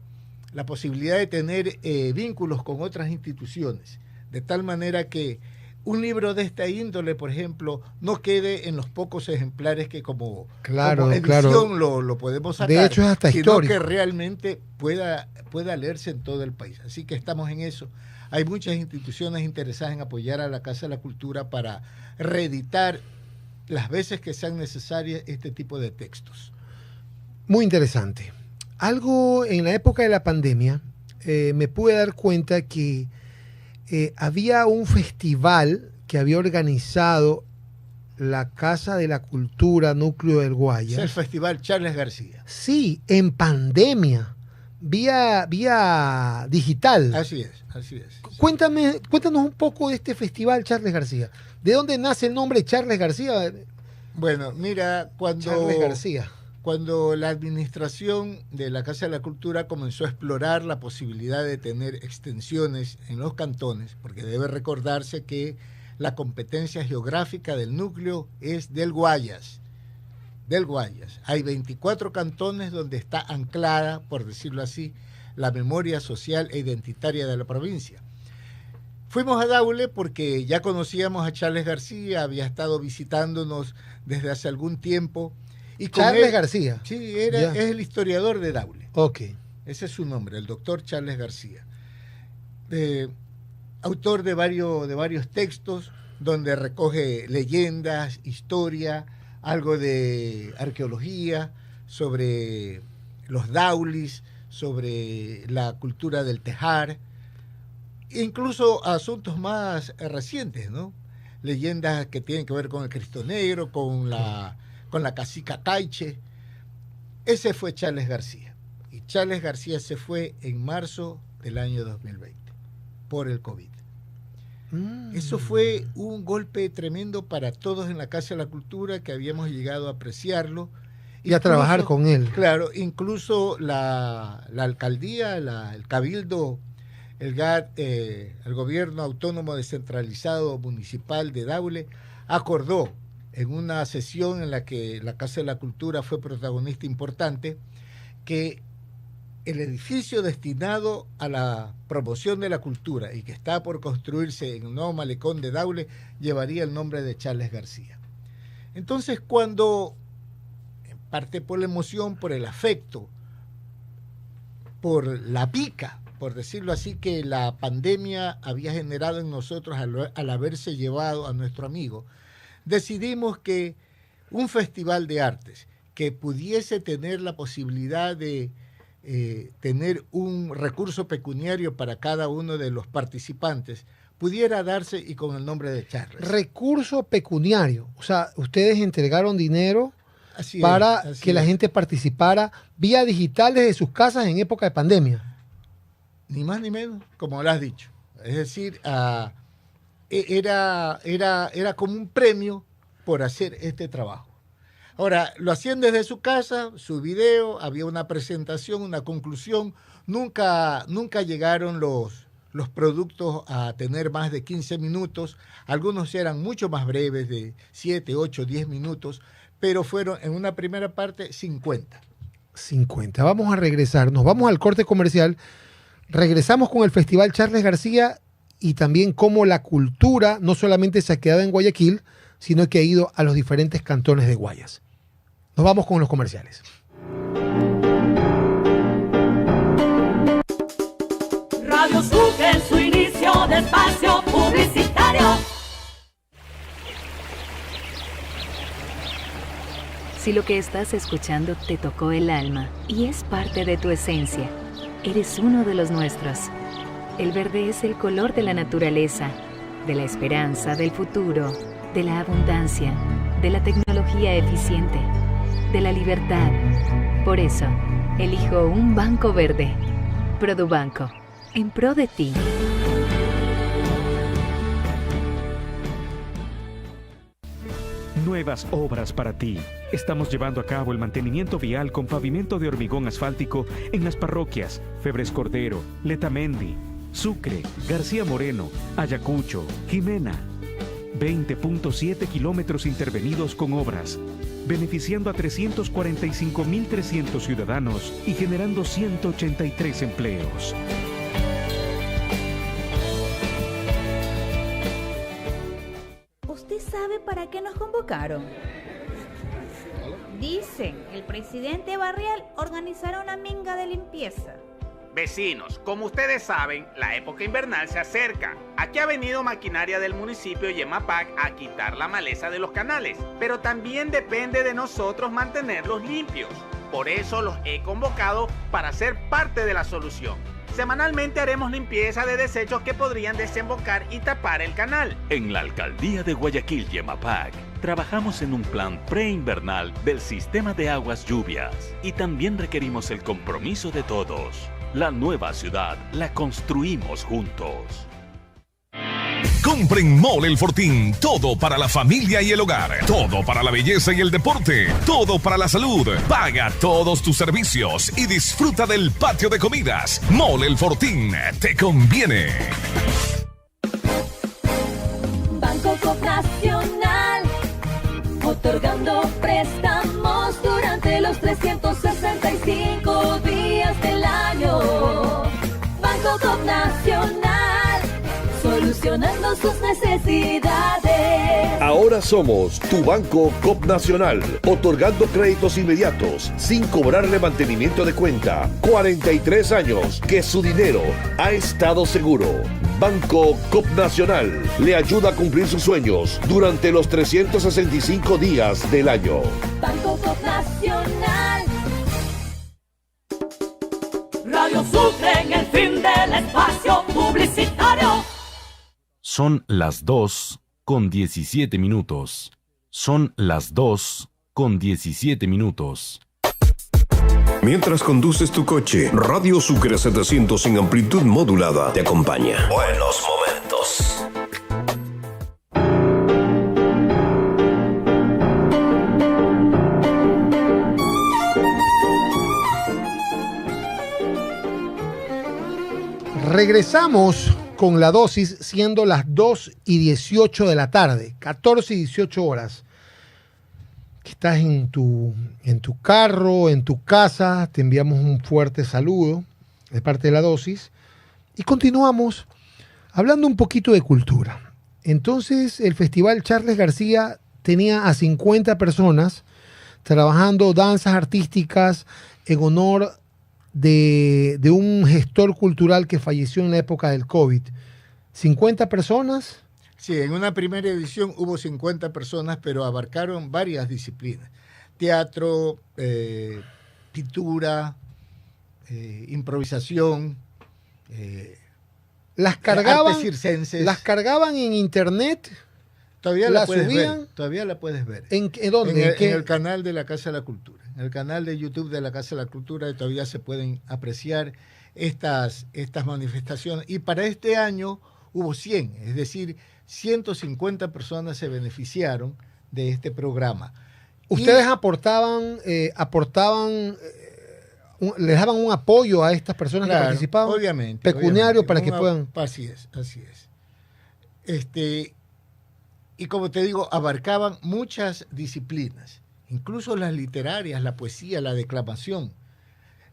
la posibilidad de tener vínculos con otras instituciones, de tal manera que un libro de esta índole, por ejemplo, no quede en los pocos ejemplares que como edición lo podemos sacar, de hecho es hasta sino histórico, que realmente pueda leerse en todo el país. Así que estamos en eso. Hay muchas instituciones interesadas en apoyar a la Casa de la Cultura para reeditar las veces que sean necesarias este tipo de textos. Muy interesante. Algo en la época de la pandemia, me pude dar cuenta que había un festival que había organizado la Casa de la Cultura Núcleo del Guayas. Es el Festival Charles García. Sí, en pandemia, vía digital. Así es. Cuéntanos un poco de este Festival Charles García. ¿De dónde nace el nombre Charles García? Bueno, mira, Charles García. cuando la administración de la Casa de la Cultura comenzó a explorar la posibilidad de tener extensiones en los cantones, porque debe recordarse que la competencia geográfica del núcleo es del Guayas. Hay 24 cantones donde está anclada, por decirlo así, la memoria social e identitaria de la provincia. Fuimos a Daule porque ya conocíamos a Charles García, había estado visitándonos desde hace algún tiempo. Y Charles García. Sí, es el historiador de Daule. Ok. Ese es su nombre, el doctor Charles García. Autor de varios textos donde recoge leyendas, historia, algo de arqueología, sobre los daulis, sobre la cultura del tejar, incluso asuntos más recientes, ¿no? Leyendas que tienen que ver con el Cristo Negro, con la cacica Caiche. Ese fue Charles García. Y Charles García se fue en marzo del año 2020 por el COVID. Eso fue un golpe tremendo para todos en la Casa de la Cultura, que habíamos llegado a apreciarlo. Y a trabajar con él. Claro, incluso la alcaldía, el cabildo, el GAD, el gobierno autónomo descentralizado municipal de Daule, acordó en una sesión en la que la Casa de la Cultura fue protagonista importante, que el edificio destinado a la promoción de la cultura y que está por construirse en el nuevo malecón de Daule llevaría el nombre de Charles García. Entonces, cuando, en parte por la emoción, por el afecto, por la pica, por decirlo así, que la pandemia había generado en nosotros al haberse llevado a nuestro amigo, decidimos que un festival de artes que pudiese tener la posibilidad de tener un recurso pecuniario para cada uno de los participantes pudiera darse y con el nombre de Charles. Recurso pecuniario, o sea, ustedes entregaron dinero para que la gente participara vía digital desde sus casas en época de pandemia. Ni más ni menos, como lo has dicho. Es decir, era como un premio por hacer este trabajo. Ahora, lo hacían desde su casa, su video, había una presentación, una conclusión. Nunca llegaron los productos a tener más de 15 minutos. Algunos eran mucho más breves, de 7, 8, 10 minutos, pero fueron en una primera parte 50. 50. Vamos a regresar, nos vamos al corte comercial. Regresamos con el Festival Charles García y también cómo la cultura no solamente se ha quedado en Guayaquil, sino que ha ido a los diferentes cantones de Guayas. Nos vamos con los comerciales. Radio Sucre en su inicio de espacio publicitario. Si lo que estás escuchando te tocó el alma y es parte de tu esencia, eres uno de los nuestros. El verde es el color de la naturaleza, de la esperanza, del futuro, de la abundancia, de la tecnología eficiente, de la libertad. Por eso, elijo un banco verde. Produbanco, en pro de ti. Nuevas obras para ti. Estamos llevando a cabo el mantenimiento vial con pavimento de hormigón asfáltico en las parroquias Febres Cordero, Letamendi, Sucre, García Moreno, Ayacucho, Jimena. 20.7 kilómetros intervenidos con obras, beneficiando a 345.300 ciudadanos y generando 183 empleos. ¿Usted sabe para qué nos convocaron? Dicen, el presidente barrial organizará una minga de limpieza. Vecinos, como ustedes saben, la época invernal se acerca. Aquí ha venido maquinaria del municipio Yemapac a quitar la maleza de los canales, pero también depende de nosotros mantenerlos limpios. Por eso los he convocado para ser parte de la solución. Semanalmente haremos limpieza de desechos que podrían desembocar y tapar el canal. En la Alcaldía de Guayaquil, Yemapac, trabajamos en un plan preinvernal del sistema de aguas lluvias y también requerimos el compromiso de todos. La nueva ciudad la construimos juntos. Compren Mole El Fortín. Todo para la familia y el hogar. Todo para la belleza y el deporte. Todo para la salud. Paga todos tus servicios y disfruta del patio de comidas. Mole El Fortín. Te conviene. Banco Nacional, otorgando préstamos durante los 365 días del año. Banco Nacional, solucionando sus necesidades. Ahora somos tu Banco Cop Nacional, otorgando créditos inmediatos sin cobrarle mantenimiento de cuenta. 43 años que su dinero ha estado seguro. Banco Cop Nacional le ayuda a cumplir sus sueños durante los 365 días del año. Banco Cop Nacional. Radio Sucre en el fin del espacio publicitario. Son las 2:17. Son las 2:17. Mientras conduces tu coche, Radio Sucre 700 en amplitud modulada te acompaña. Buenos momentos. Regresamos con la dosis, siendo las 2:18 de la tarde, 14:18 horas. Estás en tu carro, en tu casa, te enviamos un fuerte saludo de parte de la dosis y continuamos hablando un poquito de cultura. Entonces el Festival Charles García tenía a 50 personas trabajando danzas artísticas en honor de un gestor cultural que falleció en la época del COVID. 50 personas. Sí, en una primera edición hubo 50 personas, pero abarcaron varias disciplinas. Teatro, pintura, improvisación, artes circenses. ¿Las cargaban en internet? Todavía la puedes subían? ver. Todavía la puedes ver. ¿En dónde? En el canal de la Casa de la Cultura. En el canal de YouTube de la Casa de la Cultura todavía se pueden apreciar estas manifestaciones. Y para este año hubo 100, es decir, 150 personas se beneficiaron de este programa. ¿Ustedes les daban un apoyo a estas personas que participaban? Obviamente. Pecuniario obviamente, para que puedan. Así es. Y como te digo, abarcaban muchas disciplinas, incluso las literarias, la poesía, la declamación,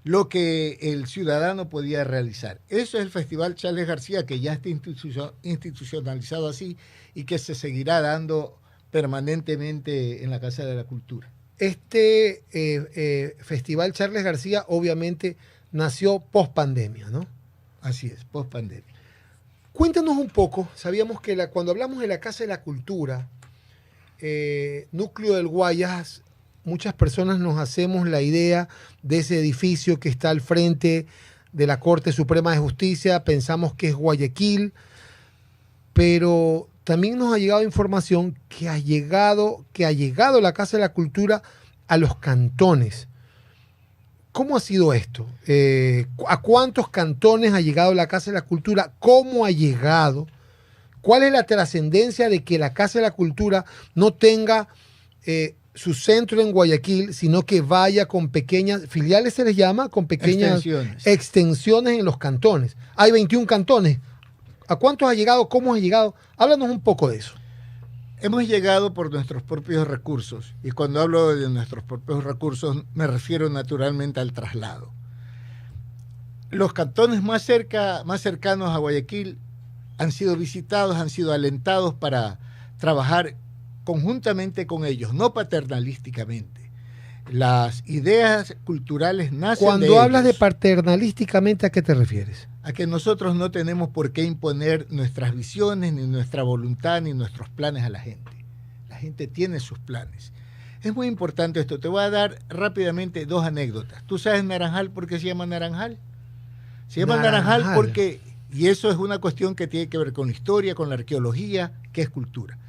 lo que el ciudadano podía realizar. Eso es el Festival Charles García, que ya está institucionalizado así y que se seguirá dando permanentemente en la Casa de la Cultura. Este Festival Charles García obviamente nació post pandemia, ¿no? Así es, post pandemia. Cuéntanos un poco, sabíamos que cuando hablamos de la Casa de la Cultura, núcleo del Guayas, muchas personas nos hacemos la idea de ese edificio que está al frente de la Corte Suprema de Justicia, pensamos que es Guayaquil, pero también nos ha llegado información que ha llegado la Casa de la Cultura a los cantones. ¿Cómo ha sido esto? ¿A cuántos cantones ha llegado la Casa de la Cultura? ¿Cómo ha llegado? ¿Cuál es la trascendencia de que la Casa de la Cultura no tenga su centro en Guayaquil, sino que vaya con pequeñas filiales, se les llama, con pequeñas extensiones en los cantones? Hay 21 cantones. ¿A cuántos ha llegado? ¿Cómo ha llegado? Háblanos un poco de eso. Hemos llegado por nuestros propios recursos, y cuando hablo de nuestros propios recursos me refiero naturalmente al traslado. Los cantones más cercanos a Guayaquil han sido visitados, han sido alentados para trabajar conjuntamente con ellos, no paternalísticamente. Las ideas culturales nacen de Cuando hablas de paternalísticamente, ¿a qué te refieres? A que nosotros no tenemos por qué imponer nuestras visiones, ni nuestra voluntad, ni nuestros planes a la gente. La gente tiene sus planes. Es muy importante esto. Te voy a dar rápidamente 2 anécdotas. ¿Tú sabes Naranjal por qué se llama Naranjal? Se llama Naranjal porque, y eso es una cuestión que tiene que ver con la historia, con la arqueología, que es cultura.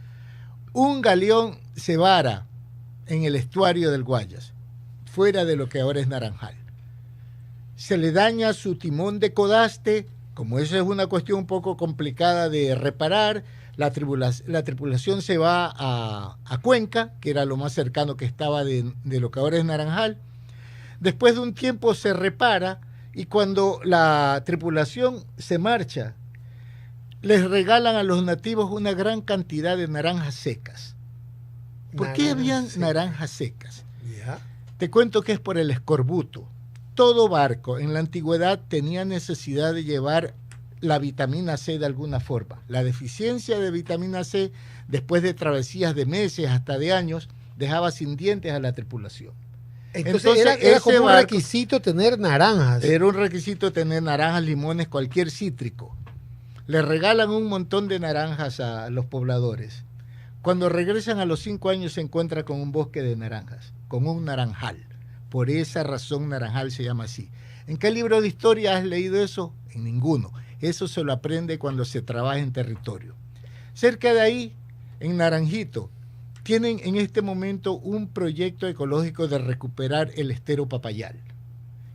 Un galeón se vara en el estuario del Guayas, fuera de lo que ahora es Naranjal. Se le daña su timón de codaste Como eso es una cuestión un poco complicada de reparar, la tripulación se va a Cuenca, que era lo más cercano que estaba de lo que ahora es Naranjal. Después de un tiempo se repara y cuando la tripulación se marcha, les regalan a los nativos una gran cantidad de naranjas secas. ¿Por qué habían naranjas secas? Ya. Te cuento que es por el escorbuto. Todo barco en la antigüedad tenía necesidad de llevar la vitamina C de alguna forma. La deficiencia de vitamina C, después de travesías de meses hasta de años, dejaba sin dientes a la tripulación. Entonces era como un requisito tener naranjas. Era un requisito tener naranjas, limones, cualquier cítrico. Le regalan un montón de naranjas a los pobladores. Cuando regresan a los 5 años se encuentra con un bosque de naranjas, con un naranjal. Por esa razón Naranjal se llama así. ¿En qué libro de historia has leído eso? En ninguno. Eso se lo aprende cuando se trabaja en territorio. Cerca de ahí, en Naranjito, tienen en este momento un proyecto ecológico de recuperar el estero Papayal.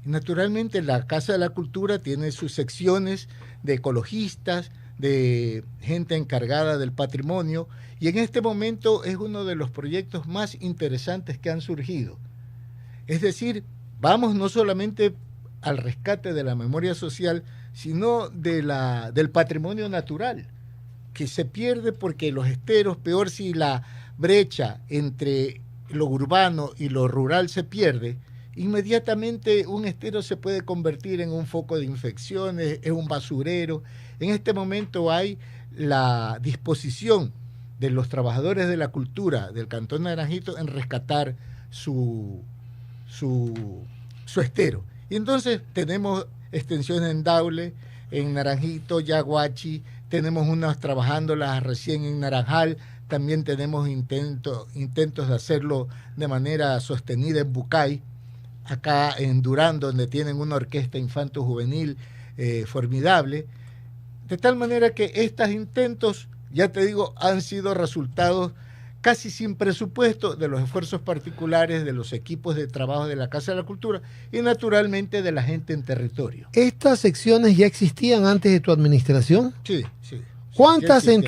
Y naturalmente la Casa de la Cultura tiene sus secciones de ecologistas, de gente encargada del patrimonio, y en este momento es uno de los proyectos más interesantes que han surgido. Es decir, vamos no solamente al rescate de la memoria social, sino del patrimonio natural, que se pierde porque los esteros, peor si la brecha entre lo urbano y lo rural se pierde, inmediatamente un estero se puede convertir en un foco de infecciones, en un basurero. En este momento hay la disposición de los trabajadores de la cultura del Cantón Naranjito en rescatar su estero. Y entonces tenemos extensiones en Daule, en Naranjito, Yaguachi, tenemos unas trabajándolas recién en Naranjal, también tenemos intentos de hacerlo de manera sostenida en Bucay, acá en Durán, donde tienen una orquesta infanto-juvenil formidable, de tal manera que estos intentos, ya te digo, han sido resultados casi sin presupuesto de los esfuerzos particulares de los equipos de trabajo de la Casa de la Cultura y naturalmente de la gente en territorio. ¿Estas secciones ya existían antes de tu administración? Sí, sí. ¿Cuántas en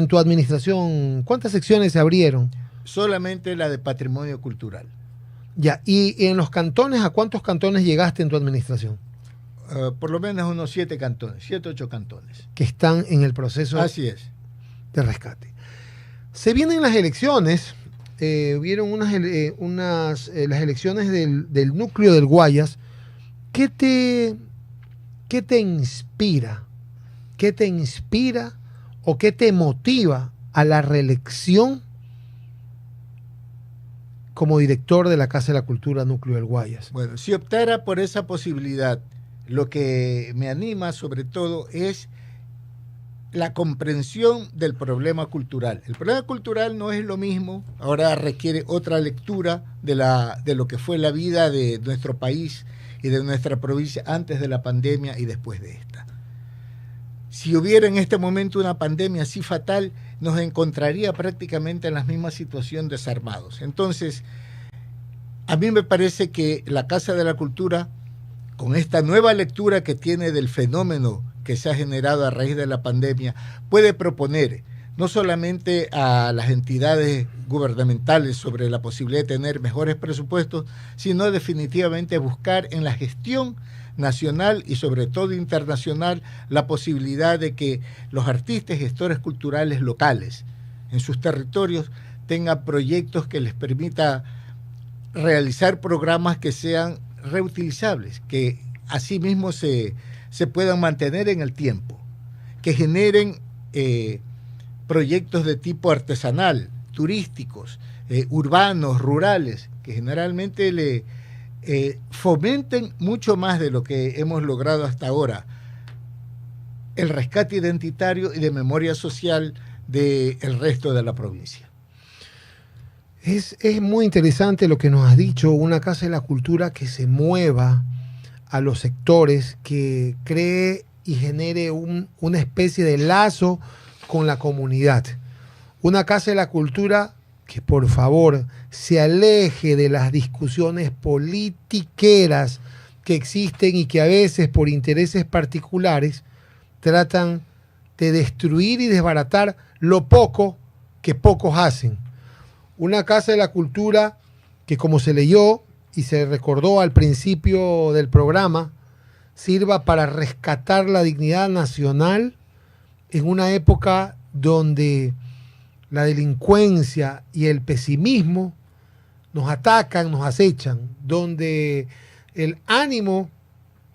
tu administración, cuántas secciones se abrieron? Solamente la de patrimonio cultural. Ya, ¿y en los cantones, a cuántos cantones llegaste en tu administración? Por lo menos unos 7 cantones, 7, 8 cantones. Que están en el proceso Así es. de rescate. Se vienen las elecciones, vieron las elecciones del núcleo del Guayas. ¿Qué te inspira? ¿Qué te inspira o qué te motiva a la reelección como director de la Casa de la Cultura Núcleo del Guayas? Bueno, si optara por esa posibilidad, lo que me anima sobre todo es la comprensión del problema cultural. El problema cultural no es lo mismo, ahora requiere otra lectura de lo que fue la vida de nuestro país y de nuestra provincia antes de la pandemia y después de esta. Si hubiera en este momento una pandemia así fatal, nos encontraría prácticamente en la misma situación desarmados. Entonces, a mí me parece que la Casa de la Cultura, con esta nueva lectura que tiene del fenómeno que se ha generado a raíz de la pandemia, puede proponer no solamente a las entidades gubernamentales sobre la posibilidad de tener mejores presupuestos, sino definitivamente buscar en la gestión nacional y sobre todo internacional la posibilidad de que los artistas y gestores culturales locales en sus territorios tengan proyectos que les permita realizar programas que sean reutilizables, que asimismo se puedan mantener en el tiempo, que generen proyectos de tipo artesanal, turísticos, urbanos, rurales, que generalmente fomenten mucho más de lo que hemos logrado hasta ahora el rescate identitario y de memoria social del resto de la provincia. Es muy interesante lo que nos has dicho, una Casa de la Cultura que se mueva a los sectores, que cree y genere una especie de lazo con la comunidad. Una Casa de la Cultura que por favor se aleje de las discusiones politiqueras que existen y que a veces por intereses particulares tratan de destruir y desbaratar lo poco que pocos hacen. Una casa de la cultura que, como se leyó y se recordó al principio del programa, sirva para rescatar la dignidad nacional en una época donde la delincuencia y el pesimismo nos atacan, nos acechan, donde el ánimo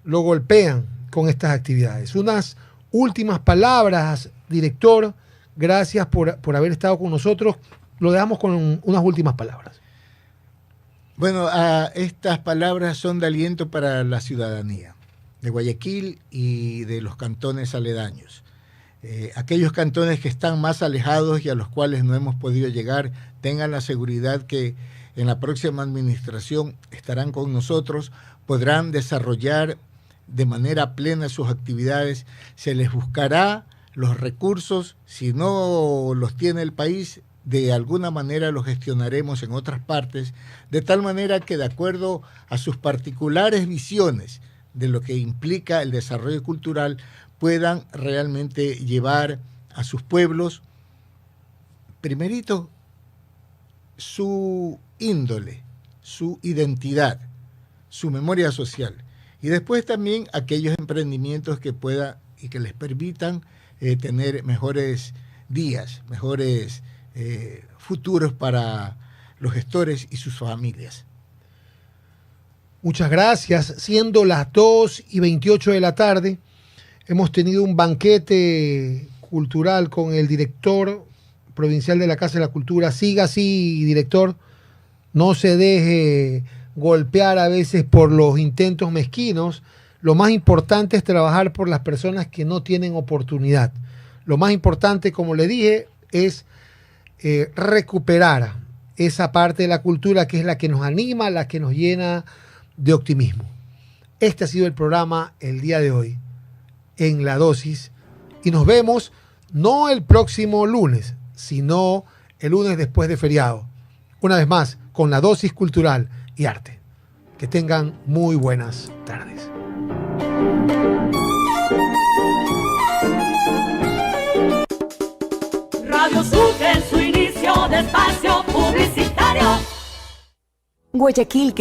lo golpean con estas actividades. Unas últimas palabras, director, gracias por haber estado con nosotros. Lo dejamos con unas últimas palabras. Bueno, estas palabras son de aliento para la ciudadanía de Guayaquil y de los cantones aledaños. Aquellos cantones que están más alejados y a los cuales no hemos podido llegar, tengan la seguridad que en la próxima administración estarán con nosotros, podrán desarrollar de manera plena sus actividades, se les buscará los recursos, si no los tiene el país, de alguna manera los gestionaremos en otras partes, de tal manera que de acuerdo a sus particulares visiones de lo que implica el desarrollo cultural, puedan realmente llevar a sus pueblos, primerito, su índole, su identidad, su memoria social, y después también aquellos emprendimientos que puedan y que les permitan tener mejores días, mejores futuros para los gestores y sus familias. Muchas gracias. Siendo las 2:28 de la tarde, hemos tenido un banquete cultural con el director provincial de la Casa de la Cultura. Siga así, director. No se deje golpear a veces por los intentos mezquinos. Lo más importante es trabajar por las personas que no tienen oportunidad. Lo más importante, como le dije, es recuperar esa parte de la cultura que es la que nos anima, la que nos llena de optimismo. Este ha sido el programa el día de hoy en La Dosis, y nos vemos no el próximo lunes, sino el lunes después de feriado. Una vez más, con La Dosis Cultural y Arte. Que tengan muy buenas tardes. Radio Sucre en su inicio de espacio publicitario. Guayaquil,